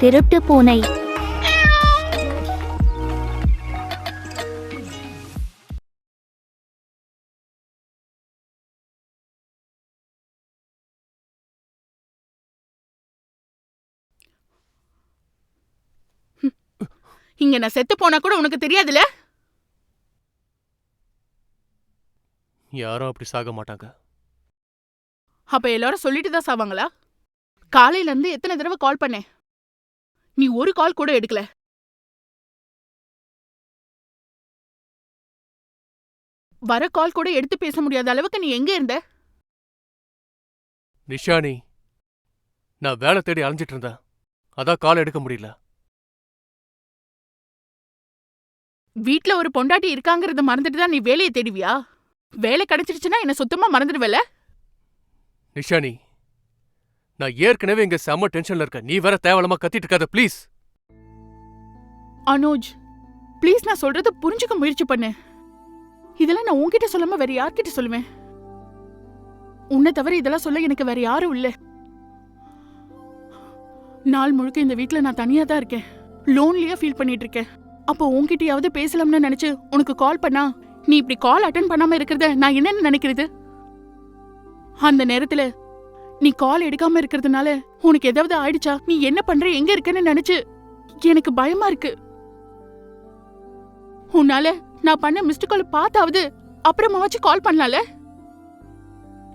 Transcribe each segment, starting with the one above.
திருட்டு பூனை. இங்க நான் செத்து போனா கூட உனக்கு தெரியாதுல? யாரும் அப்படி சாக மாட்டாங்க. அப்ப எல்லாரும் சொல்லிட்டு தான் சாவாங்களா? காலையில இருந்து எத்தனை தடவை கால் பண்ணேன், நீ ஒரு கால் கூட எடுக்கல. வர கால் கூட எடுத்து பேச முடியாத அளவுக்கு நீ எங்க இருந்த? நிஷானி, நான் வேலை தேடி அலைஞ்சிட்டு இருந்தேன். அதான் கால் எடுக்க முடியல. வீட்ல ஒரு பொண்டாட்டி இருக்காங்கறத மறந்துட்டு தான் நீ வேலையை தேடுவியா? வேலை கிடைச்சிருச்சுன்னா என்ன சுத்தமா மறந்துடுவல? நிஷானி, நான் ஏற்கனவே இங்க செம்ம டென்ஷன்ல இருக்கேன். நீ வேற தேவலமா கத்திட்டு இருக்காத ப்ளீஸ். அனோஜ், ப்ளீஸ் நான் சொல்றத புரிஞ்சுக்க முயற்சி பண்ணு. இதெல்லாம் நான் உன்கிட்ட சொல்லாம வேற யார்கிட்ட சொல்லுவேன்? உன்னை தவிர இதெல்லாம் சொல்ல எனக்கு வேற யாரும் இல்ல. நாள் முழுக்க இந்த வீட்ல நான் தனியா தான் இருக்கேன். லோன்லியா ஃபீல் பண்ணிட்டு இருக்கேன். அப்போ உன்கிட்டயாவது பேசலாம்னு நினைச்சு உனக்கு கால் பண்ணா, நீ இப்படி கால் அட்டன் பண்ணாம இருக்கிறத நான் என்னன்னு நினைக்கிறது? அந்த நேரத்துல நீ கால் எடுக்காம இருக்கிறதுனால உனக்கு ஏதாவது ஆயிடுச்சா, நீ என்ன பண்ற, எங்க இருக்கன்னு நினைச்சு எனக்கு பயமா இருக்கு. உன்னால நான் பண்ண மிஸ்டு கால் பார்த்தாவது அப்புறமாவாச்சு கால் பண்ணலாம்ல?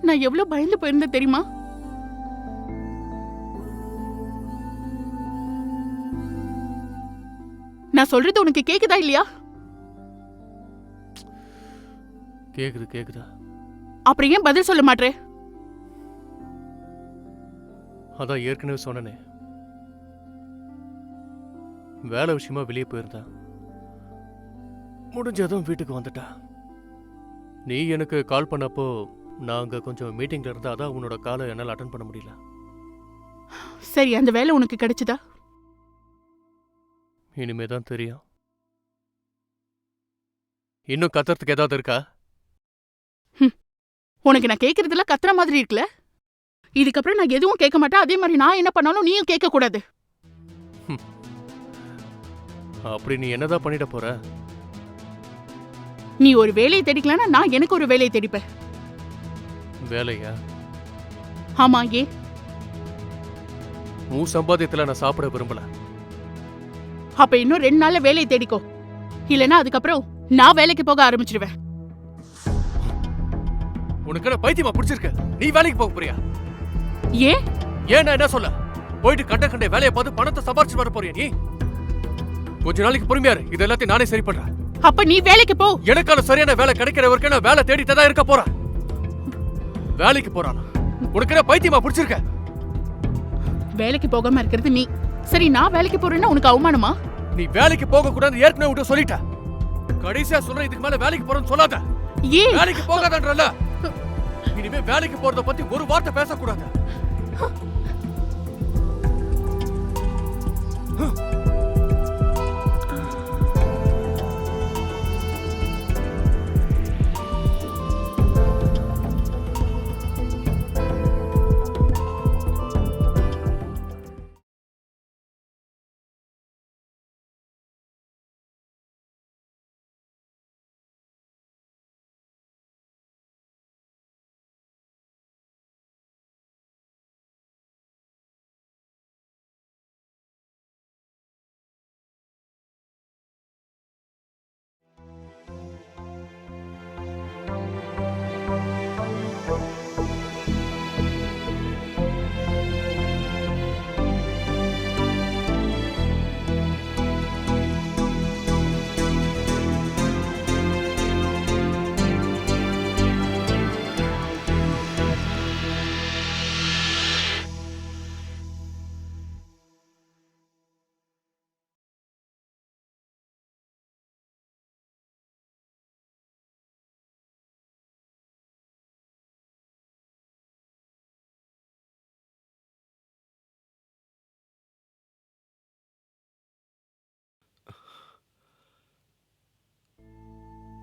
நான் எவ்வளவு பயந்து போயிருந்தேன் தெரியுமா? நான் சொல்றது உனக்கு கேக்குதா இல்லையா? கேக்குது கேக்குதா? அப்புறம் ஏன் பதில் சொல்ல மாட்டே? அதான் ஏற்கனவே சொன்னனே, வேலை விஷயமா வெளியே போயிருந்தேன். முடிஞ்சதும் வீட்டுக்கு வந்துட்டா. நீ எனக்கு கால் பண்ணப்போ நான் அங்க கொஞ்சம் மீட்டிங்ல இருந்தா, அதான் உன்னோட காலை என்னால் அட்டன் பண்ண முடியல. சரி, அந்த வேலை உனக்கு கிடைச்சதா? இனிமே தான் தெரியும். இன்னும் கத்துறதுக்கு ஏதாவது இருக்கா? உனக்கு நான் கேக்குறதுல கத்துற மாதிரி இருக்குல்ல? இதுக்கப்புறம் நான் எதுவும் கேட்க மாட்டேன். அதே மாதிரி நான் என்ன பண்ணாலும் நீயும் கேட்க கூடாது. அப்படி நீ என்னதான் பண்ணிட போற? நீ ஒரு வேலையை தேடிக்கலன்னா நான் எனக்கு ஒரு வேலையை தேடிப்பேன். வேலையா? ஆமா. ஏ, உன் சம்பாத்தியத்துல நான் சாப்பிட விரும்பல. அப்ப இன்னும் 2 நாள்ல வேலையை தேடிக்கோ. இல்லனா அதுக்கப்புறம் நான் வேலைக்கு போக ஆரம்பிச்சிடுவேன். உனக்கு என்ன பைத்தியமா பிடிச்சிருக்கு? நீ வேலைக்கு போக போறியா? ஏன் நான் என்ன சொல்ல? போயிட்டு கண்ட வேலையை பார்த்து பணத்தை சம்பாரிச்சு வர போறியா நீ? கொஞ்ச நாளைக்கு பொறுமையா இரு. இது எல்லாத்தையும் நானே சரி பண்றேன். அப்ப நீ வேலைக்கு போ. எனக்கான சரியான வேலை கிடைக்கிற வரைக்கும் நான் வேலை தேடிட்டு தான் இருக்க போறேன். வேலைக்கு போறானா? உனக்கு என்ன பைத்தியமா பிடிச்சிருக்க? வேலைக்கு போகாம இருக்கிறது நீ. சரி, நான் வேலைக்கு போறேன்னா உனக்கு அவமானமா? நீ வேலைக்கு போக கூடாது ஏற்கனவே விட்டு சொல்லிட்ட. கடைசியா சொல்ற, இதுக்கு மேல வேலைக்கு போறேன்னு சொல்லாத. ஏன் வேலைக்கு போகாதன்றல? இனிமே வேலைக்கு போறத பத்தி ஒரு வார்த்தை பேசக்கூடாது.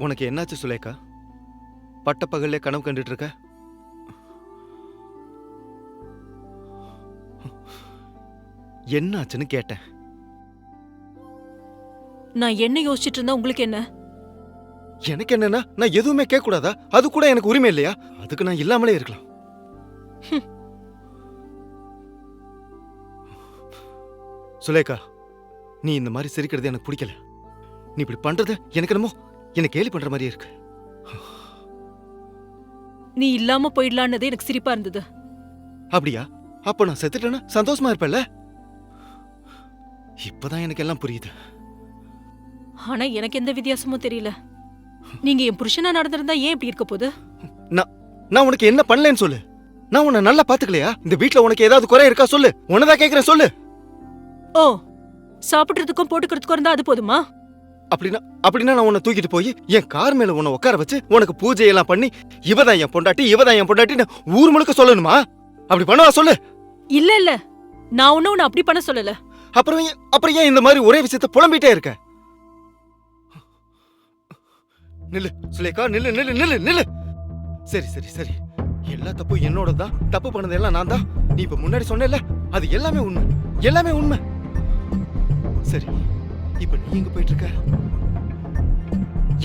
உனக்கு என்னாச்சு சுலேகா? பட்ட பகல்ல கனவு கண்டுட்டு இருக்க? என்னாச்சுன்னு கேட்டேன். நான் என்ன யோசிச்சுட்டு இருந்தா உங்களுக்கு என்ன? எனக்கு என்னன்னா, நான் எதுவுமே கேட்க கூடாதா? அது கூட எனக்கு உரிமை இல்லையா? அதுக்கு நான் இல்லாமலே இருக்கலாம். சுலேகா, நீ இந்த மாதிரி சிரிக்கிறது எனக்கு பிடிக்கல. நீ இப்படி பண்றது எனக்கு என்னமோ என்ன கேலி பண்ற மாதிரியே இருக்கு. நீ இல்லாம போயிடலான்னதே எனக்கு சிரிப்பா இருந்தது. அப்படியா? அப்ப நான் செத்துட்டேன்னா சந்தோஷமா இருப்பேன்ல? இப்பதான் எனக்கு எல்லாம் புரியுது. ஆனா எனக்கு எந்த வித்தியாசமும் தெரியல. நீங்க என் புருஷனா நடந்திருந்தா ஏன் இப்படி இருக்க போகுது? நான் உனக்கு என்ன பண்ணலன்னு சொல்லு. நான் உன்னை நல்லா பாத்துக்கலையா? இந்த வீட்ல உனக்கு ஏதாவது குறை இருக்கா சொல்லு. உன்னதான் கேக்குறேன், சொல்லு. ஓ, சாப்பிடுறதுக்கும் போட்டுக்கிறதுக்கும் இருந்தா அது போதுமா? அப்படின்னா நான் உன்னை தூக்கிட்டு போய் என் கார் மேல உன்னை உட்கார வச்சு உனக்கு பூஜை எல்லாம் பண்ணி இவதான் என் பொண்டாட்டி ஊர் முழுக்க சொல்லணுமா? அப்படி பண்ணுவா சொல்லு. இல்ல, நான் ஒன்னும் அப்படி பண்ண சொல்லல. அப்புறம் ஏன் இந்த மாதிரி ஒரே விஷயத்தை புலம்பிட்டே இருக்க? நில்லு சுலேகா, நில்லு. சரி, எல்லா தப்பும் என்னோட தான். தப்பு பண்ணது எல்லாம் நான் தான். நீ இப்ப முன்னாடி சொன்னேல்ல, அது எல்லாமே உண்மை. சரி, இப்ப நீ எங்க போயிட்டு இருக்க?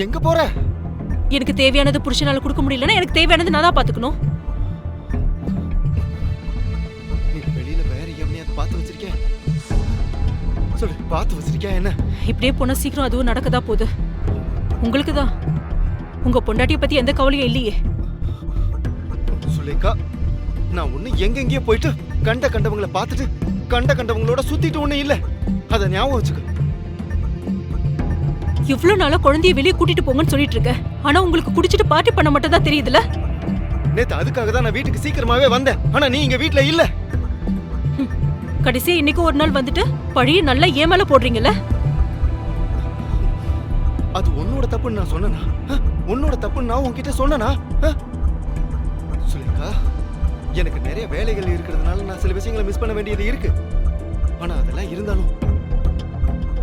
எங்க போற? எனக்கு தேவையானது புருஷனால கொடுக்க முடியலன்னா எனக்கு தேவையானது நான் தான் பாத்துக்கணும். நீ வெளியில வேற எவனையாவது பார்த்து வச்சிருக்கியா? சொல்லு, பார்த்து வச்சிருக்கியா என்ன? இப்படியே போனா சீக்கிரம் அதுவும் நடக்கதா போகுது. உங்களுக்கு தான் உங்க பொண்டாட்டிய பத்தி எந்த கவலையும் இல்லையே. சுலேகா, நான் ஒண்ணு எங்கெங்கேயோ போயிட்டு கண்டவங்களை பார்த்துட்டு கண்டவங்களோட சுத்திட்டு ஒண்ணு இல்ல. அத ஞாபகம் வச்சுக்க. இவ்ளோ நாளா குழந்தைய வெளியே கூட்டிட்டு போங்கன்னு சொல்லிட்டு இருக்க. ஆனா உங்களுக்கு குடிச்சிட்டு பார்ட்டி பண்ண மட்டும் தான் தெரியுதுல. நேத்து அதுக்காக தான் நான் வீட்டுக்கு சீக்கிரமாவே வந்தேன். ஆனா நீ இங்க வீட்ல இல்ல. கடைசியா இன்னைக்கு ஒரு நாள் வந்துட்டு பழிய நல்லா ஏமால போடுறீங்கல்ல. அது உன்னோட தப்புன்னு நான் சொன்னனா? உன்னோட தப்புன்னு நான் உன்கிட்ட சொன்னனா? சுலேகா, எனக்கு நிறைய வேலைகள் இருக்கிறதுனால நான் சில விஷயங்களை மிஸ் பண்ண வேண்டியது இருக்கு. ஆனா அதெல்லாம் இருந்தாலும்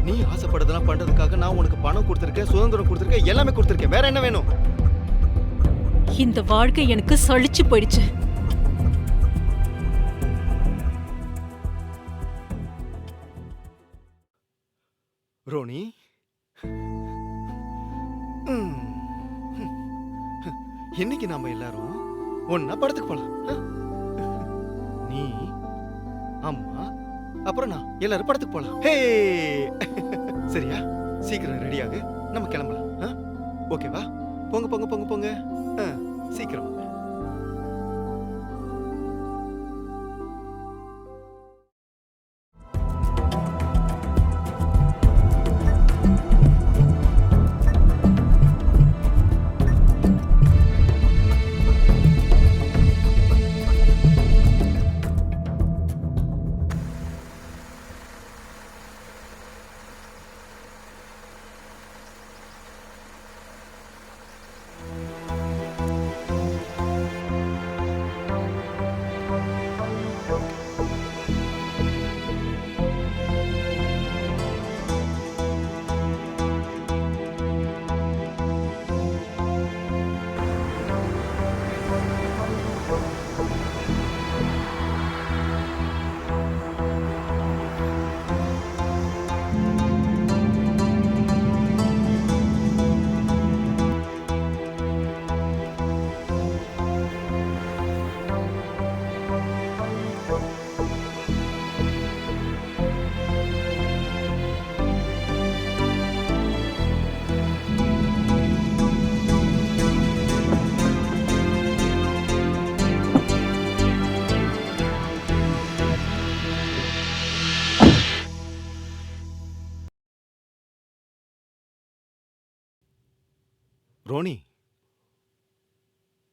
நீ ஆசைப்படுறதெல்லாம் பண்றதுக்காக நான் உனக்கு பணம் கொடுத்திருக்கேன், சுதந்திரம் கொடுத்திருக்கேன், எல்லாமே கொடுத்திருக்கேன். வேற என்ன வேணும்? இந்த வாழ்க்கை எனக்கு சலிச்சு போயிடுச்சு. ரோனி, இன்னைக்கு நாம எல்லாரும் ஒன்னா படத்துக்கு போலாம். நீ, அம்மா, அப்புறம் நான் எல்லாரும் படத்துக்கு போலாம். ஹே, சரியா? சீக்கிரம் ரெடியாகு, நம்ம கிளம்பலாம். ஓகேவா? போங்க. சீக்கிரம். ரோனி,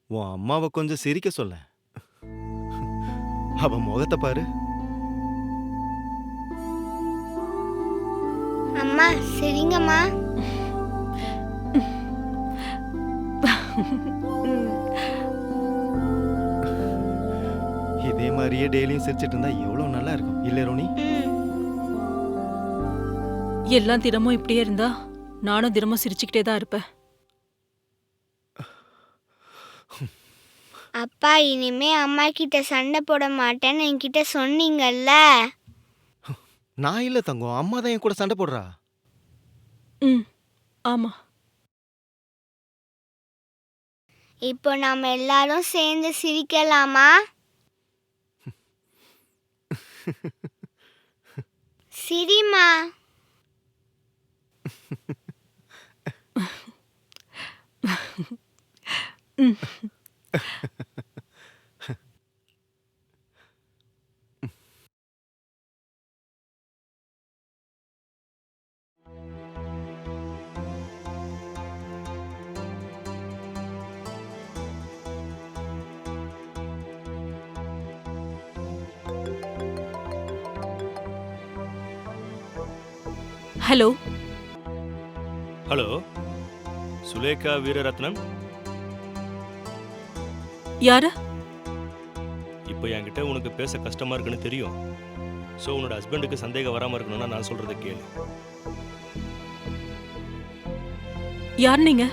உன் அம்மாவை கொஞ்சம் சிரிக்க சொல்ல. அவ முகத்தை பாரு. அம்மா சரிங்கம்மா. இதே மாதிரியே டெய்லியும் சிரிச்சிட்டு இருந்தா எவ்வளவு நல்லா இருக்கும் இல்ல ரோனி? எல்லாம் தினமும் இப்படியே இருந்தா நானும் தினமும் சிரிச்சுக்கிட்டே தான் இருப்பேன். அப்பா இனிமே அம்மா கிட்ட சண்டை போட மாட்டேன்னு என்கிட்ட சொன்னீங்கல்ல. நான் இல்ல தங்கம், அம்மா தான் என் கூட சண்டை போடுறா. ம் ஆமா. இப்போ நாம எல்லாரும் சேர்ந்து சிரிக்கலாமா? சிரிமா. ம். ஹலோ. ஹலோ, சுலேகா வீரரத்னம். யாரு? இப்போ என்கிட்ட உனக்கு பேச கஷ்டமா இருக்குன்னு தெரியும். ஸோ உன்னோட ஹஸ்பண்டுக்கு சந்தேகம் வராமல் இருக்கணும்னா நான் சொல்றதை கேளு. யார் நீங்க?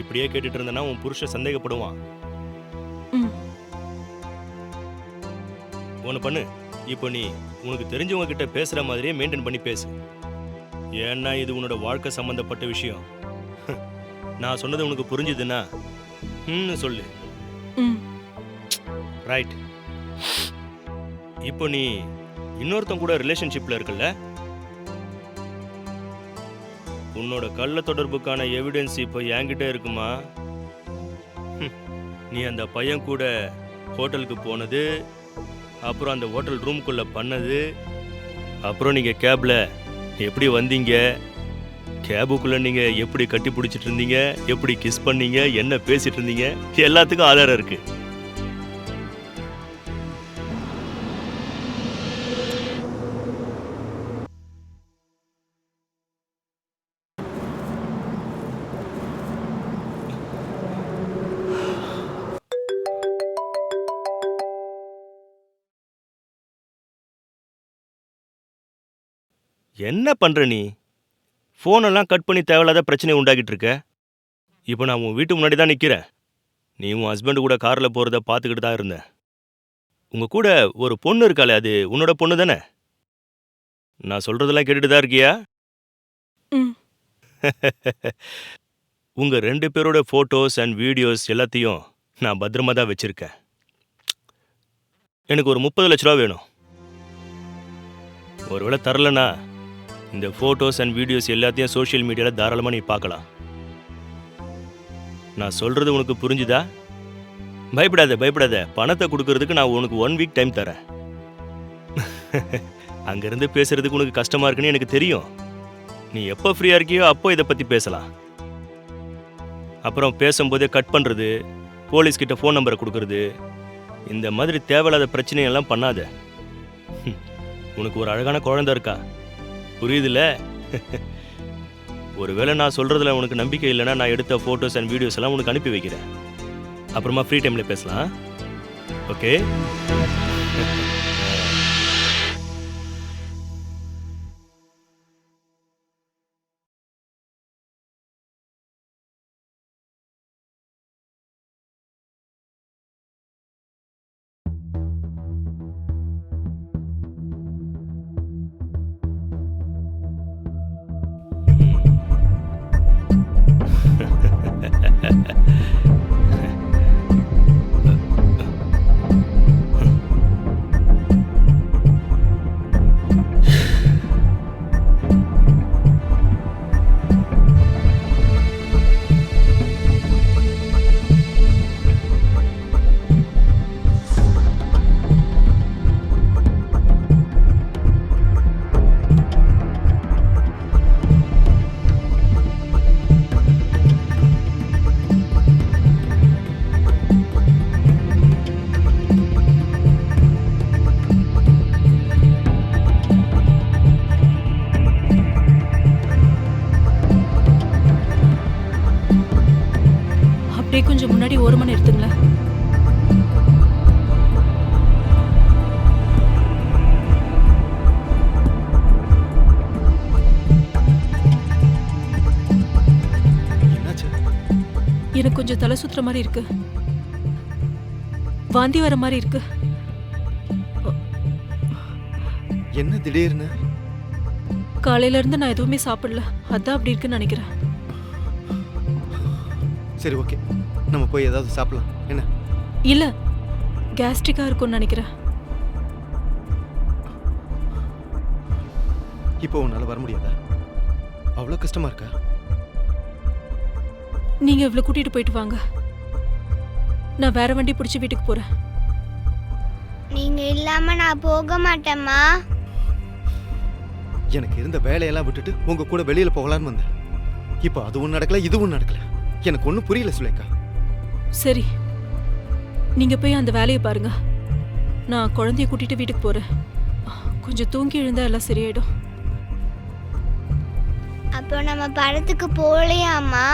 இப்படியே கேட்டுட்டு இருந்தேன்னா உன் புருஷன் சந்தேகப்படுவான். ம். ஒன்று பண்ணு, இப்போ நீ உனக்கு தெரிஞ்சவங்க கிட்ட பேசுற மாதிரியே மெயின்டைன் பண்ணி பேசு. ஏன்னா இது உன்னோட வாழ்க்கை சம்பந்தப்பட்ட விஷயம். நான் சொன்னது உனக்கு புரிஞ்சுதுன்னா சொல்லு. ம். ரைட். இப்போ நீ இன்னொருத்தன் கூட ரிலேஷன்ஷிப்ல இருக்கல்ல, உன்னோட கள்ள தொடர்புக்கான எவிடன்ஸ் இப்போ என்கிட்ட இருக்குமா? நீ அந்த பையன் கூட ஹோட்டலுக்கு போனது, அப்புறம் அந்த ஹோட்டல் ரூம்குள்ள பண்ணது, அப்புறம் நீங்க கேப்ல எப்படி வந்தீங்க, கேபுக்குள்ள நீங்க எப்படி கட்டி பிடிச்சிட்டு இருந்தீங்க, எப்படி கிஸ் பண்ணீங்க, என்ன பேசிட்டு இருந்தீங்க, எல்லாத்துக்கும் ஆதாரம் இருக்கு. என்ன பண்ற நீ? ஃபோனெல்லாம் கட் பண்ணி தேவையில்லாத பிரச்சனை உண்டாக்கிட்டு இருக்க. இப்போ நான் உன் வீட்டு முன்னாடி தான் நிற்கிறேன். நீ உன் ஹஸ்பண்டு கூட காரில் போகிறத பார்த்துக்கிட்டு தான் இருந்தேன். உங்கள் கூட ஒரு பொண்ணு இருக்காளே, அது உன்னோட பொண்ணு தானே? நான் சொல்கிறதெல்லாம் கேட்டுட்டு தான் இருக்கியா? ம். உங்கள் 2 பேரோட ஃபோட்டோஸ் அண்ட் வீடியோஸ் எல்லாத்தையும் நான் பத்திரமா தான் வச்சுருக்கேன். எனக்கு ஒரு 30 லட்ச ரூபா வேணும். ஒருவேளை தரலனா இந்த ஃபோட்டோஸ் அண்ட் வீடியோஸ் எல்லாத்தையும் சோஷியல் மீடியாவில் தாராளமாக நீ பார்க்கலாம். நான் சொல்கிறது உனக்கு புரிஞ்சுதா? பயப்படாத பயப்படாத. பணத்தை கொடுக்கறதுக்கு நான் உனக்கு 1 வீக் டைம் தரேன். அங்கேருந்து பேசுறதுக்கு உனக்கு கஷ்டமாக இருக்குன்னு எனக்கு தெரியும். நீ எப்போ ஃப்ரீயாக இருக்கியோ அப்போ இதை பற்றி பேசலாம். அப்புறம் பேசும்போதே கட் பண்ணுறது, போலீஸ்கிட்ட ஃபோன் நம்பரை கொடுக்கறது, இந்த மாதிரி தேவையில்லாத பிரச்சனையெல்லாம் பண்ணாத. உனக்கு ஒரு அழகான குழந்தை இருக்கா, புரியுதுல்ல? ஒருவேளை நான் சொல்கிறதுல உனக்கு நம்பிக்கை இல்லைன்னா நான் எடுத்த ஃபோட்டோஸ் அண்ட் வீடியோஸ் எல்லாம் உனக்கு அனுப்பி வைக்கிறேன். அப்புறமா ஃப்ரீ டைமில் பேசலாம். ஓகே? அப்படியே கொஞ்சம் முன்னாடி ஓரமா நிறுத்துங்களேன். என்னாச்சு? எனக்கு கொஞ்சம் தலை சுத்துற மாதிரி இருக்கு, வாந்தி வர மாதிரி இருக்கு. என்ன திடீர்னு? காலையில இருந்து நான் எதுவுமே சாப்பிடல, அதான் அப்படி இருக்குன்னு நினைக்கிறேன். சரி ஓகே, நம்ம போய் ஏதாவது சாப்பிடலாம். என்ன? இல்ல, கேஸ்ட்ரிக்கா இருக்கும்னு நினைக்கிறேன். இப்போ உன்னால வர முடியாதா? அவ்வளோ கஷ்டமா இருக்கா? நீங்க இவ்வளவு கூட்டிட்டு போயிட்டு வாங்க, நான் வேற வண்டி பிடிச்சி வீட்டுக்கு போறேன். நீங்க இல்லாம நான் போக மாட்டேம்மா. எனக்கு இருந்த வேலையெல்லாம் விட்டுட்டு உங்க கூட வெளியில போகலான்னு வந்தேன். இப்போ அதுவும் நடக்கல, இதுவும் நடக்கல. எனக்கு ஒன்றும் புரியல சுலேகா. சரி, நீங்க போய் அந்த வேலையை பாருங்க, நான் குழந்தைய கூட்டிட்டு வீட்டுக்கு போறேன். கொஞ்சம் தூங்கி எழுந்தா எல்லாம் சரியாயிடும். அப்போ நம்ம படத்துக்கு போகலையாம்மா?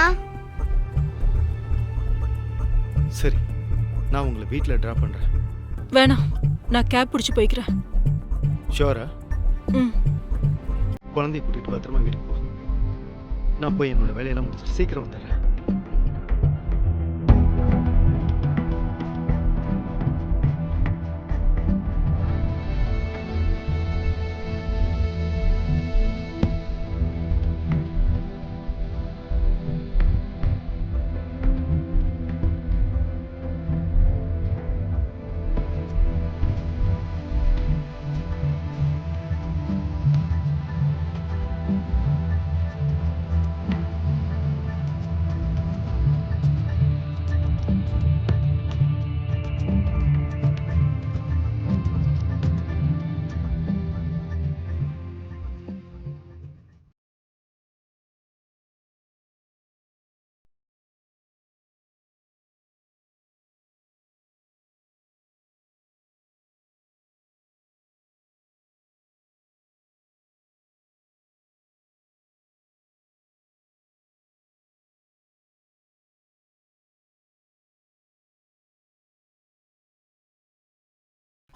சரி, நான் உங்களை வீட்டில் ட்ராப் பண்றேன். வேணாம், நான் கேப் பிடிச்சி போய்க்கிறேன். ஷோரா? ம். குழந்தைய கூட்டிட்டு பத்திரமா வீட்டுக்கு போ. நான் போய் என்னோட வேலையெல்லாம் முடிச்சுட்டு சீக்கிரம் வந்துடுறேன்.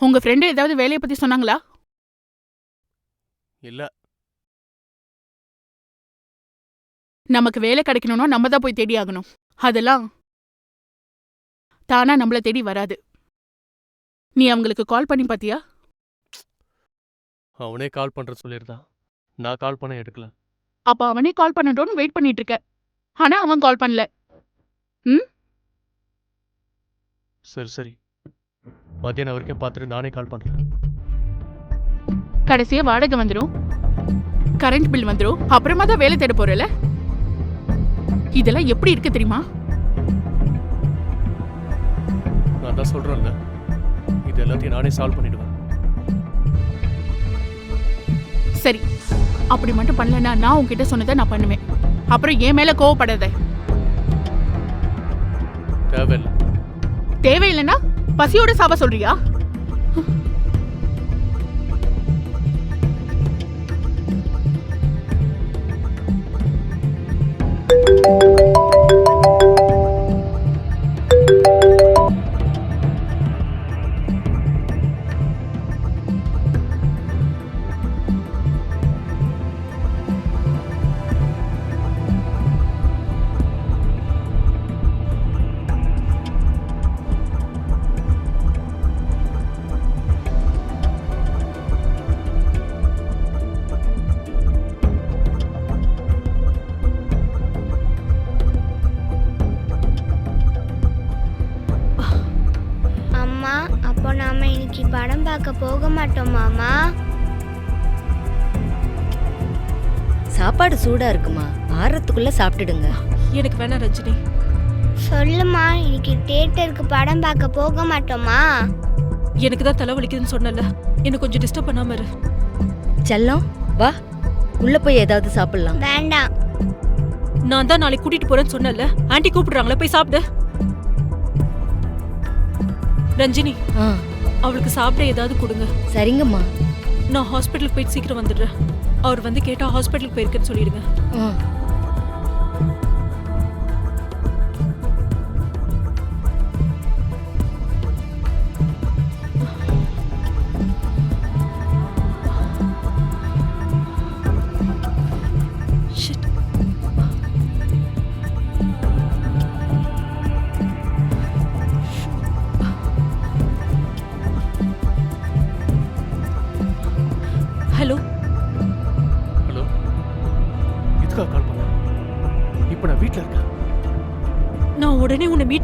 உங்க ஃப்ரெண்டு ஏதாவது வேலையை பத்தி சொன்னாங்களா? இல்ல. நமக்கு வேலை கிடைக்கணும்னா நம்ம தான் போய் தேடி ஆகணும். அதெல்லாம் தானா நம்மள தேடி வராது. நீ அவங்களுக்கு கால் பண்ணி பாத்தியா? அவனே கால் பண்ற சொல்லிருந்தான், நான் கால் பண்ண எடுக்கல. அப்ப அவனே கால் பண்ணட்டும்னு வெயிட் பண்ணிட்டு இருக்க, ஆனா அவன் கால் பண்ணல. சரி சரி, மத்தியானம் வரைக்கும் பார்த்துட்டு நானே கால் பண்றேன். கடைசியா வாடகை வந்துடும், கரண்ட் பில் வந்துடும், அப்புறமா தான் வேலை தேட போறல. இதெல்லாம் எப்படி இருக்கு தெரியுமா? நான் தான் சொல்றேன்ல, இது எல்லாத்தையும் நானே சால்வ் பண்ணிடுவேன். சரி, அப்படி மட்டும் பண்ணலன்னா நான் உன்கிட்ட சொன்னதை நான் பண்ணுவேன். அப்புறம் என் மேல கோவப்படாத. தேவையில்லை. தேவையில்லைன்னா பசியோட சாவ சொல்றியா? அப்போ நாம இன்னைக்கு படம் பார்க்க போக மாட்டோமாமா? சாப்பாடு சூடா இருக்குமா, ஆறத்துக்குள்ள சாப்பிட்டுடுங்க. எனக்கு வேணாம் ரஞ்சினி. சொல்லுமா, இன்னைக்கு தியேட்டருக்கு படம் பார்க்க போக மாட்டோமா? எனக்கு தான் தலை வலிக்குதுன்னு சொன்னல, என்ன கொஞ்சம் டிஸ்டர்ப் பண்ணாம இரு. செல்லம் வா, உள்ள போய் ஏதாவது சாப்பிடலாம். வேண்டாம். நான் தான் நாளைக்கு கூட்டிட்டு போறேன்னு சொன்னல, ஆண்டி கூப்பிடுறாங்களே, போய் சாப்பிடு. ரஞ்சினி, அவளுக்கு சாப்பிட ஏதாவது கொடுங்க. சரிங்கம்மா. நான் ஹாஸ்பிட்டலுக்கு போயிட்டு சீக்கிரம் வந்துடுறேன். அவர் வந்து கேட்டா ஹாஸ்பிட்டலுக்கு போயிருக்கேன்னு சொல்லிடுங்க.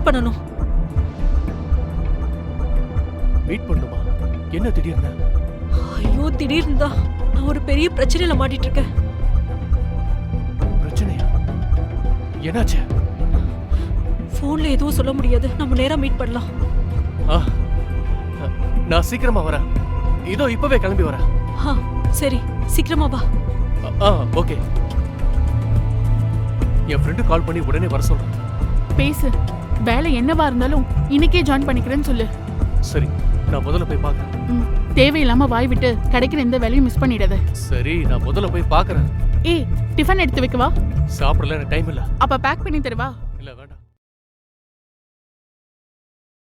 மீட் பண்ணணும். மீட் பண்ணுமா? என்ன திடீர்னு? ஐயோ, திடீர்னு தான் நான் ஒரு பெரிய பிரச்சனையில மாட்டிட்டு இருக்கேன். பிரச்சனையா? என்னாச்சு? ஃபோன்ல எதுவும் சொல்ல முடியாது. நம்ம நேரா மீட் பண்ணலாம். ஆ, நான் சீக்கிரமா வரேன். இதோ இப்பவே கிளம்பி வரேன். சரி, சீக்கிரமா வா. ஓகே. என் ஃப்ரெண்டு கால் பண்ணி உடனே வர சொல்றேன். பேசு. வேலை என்னவா இருந்தாலும் இன்னைக்கே ஜாயின் பண்ணிக்கிறேன்னு சொல்லு. சரி, நான் முதல்ல போய் பார்க்கறேன். தேவையில்லாம வாய் விட்டு கிடைக்கிற எந்த வேலையும் மிஸ் பண்ணிடாத. சரி, நான் முதல்ல போய் பார்க்கறேன். ஏய், டிஃபன் எடுத்து வைக்கவா? சாப்பிடல, எனக்கு டைம் இல்ல. அப்ப பேக் பண்ணி தருவா? இல்ல, வேண்டாம்.